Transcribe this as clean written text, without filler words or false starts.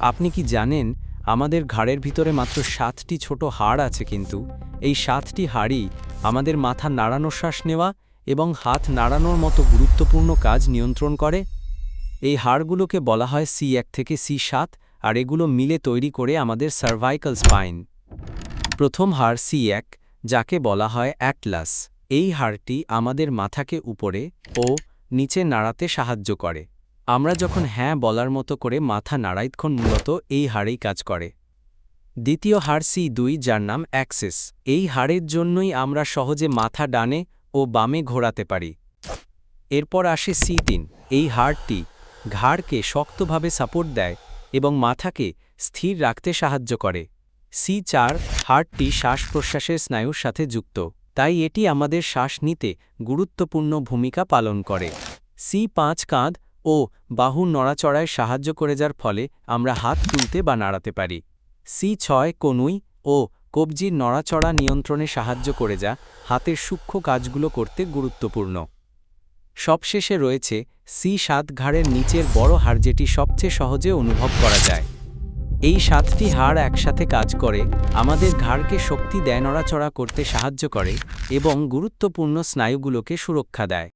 আপনি কি জানেন আমাদের ঘাড়ের ভিতরে মাত্র 7টি ছোট হাড় আছে, কিন্তু এই 7টি হাড়ই আমাদের মাথা নাড়ানো, শ্বাস নেওয়া এবং হাত নাড়ানোর মতো গুরুত্বপূর্ণ কাজ নিয়ন্ত্রণ করে। এই হাড়গুলোকে বলা হয় C1 থেকে C7, আর এগুলো মিলে তৈরি করে আমাদের সার্ভাইকাল স্পাইন। প্রথম হাড় C1, যাকে বলা হয় অ্যাটলাস। এই হাড়টি আমাদের মাথাকে উপরে ও নিচে নাড়াতে সাহায্য করে। আমরা যখন হ্যাঁ বলার মতো করে মাথা নাড়াই, তখন মূলত এই হাড়েই কাজ করে। দ্বিতীয় হাড় C2, যার নাম অ্যাক্সিস। এই হাড়ের জন্যই আমরা সহজে মাথা ডানে ও বামে ঘোরাতে পারি। এরপর আসে C3। এই হাড়টি ঘাড়কে শক্তভাবে সাপোর্ট দেয় এবং মাথাকে স্থির রাখতে সাহায্য করে। C4 হাড়টি শ্বাস-প্রশ্বাসের স্নায়ুর সাথে যুক্ত, তাই এটি আমাদের শ্বাস নিতে গুরুত্বপূর্ণ ভূমিকা পালন করে। C5 কাঁধ ও বাহু নড়াচড়ায় সাহায্য করে, যার ফলে আমরা হাত তুলতে বা নাড়াতে পারি। C6 কনুই ও কবজির নড়াচড়া নিয়ন্ত্রণে সাহায্য করে, যা হাতের সূক্ষ্ম কাজগুলো করতে গুরুত্বপূর্ণ। সবশেষে রয়েছে C7 ঘাড়ের নিচের বড় হাড়, যেটি সবচেয়ে সহজে অনুভব করা যায়। এই 7টি হাড় একসাথে কাজ করে, আমাদের ঘাড়কে শক্তি দেয়, নড়াচড়া করতে সাহায্য করে এবং গুরুত্বপূর্ণ স্নায়ুগুলোকে সুরক্ষা দেয়।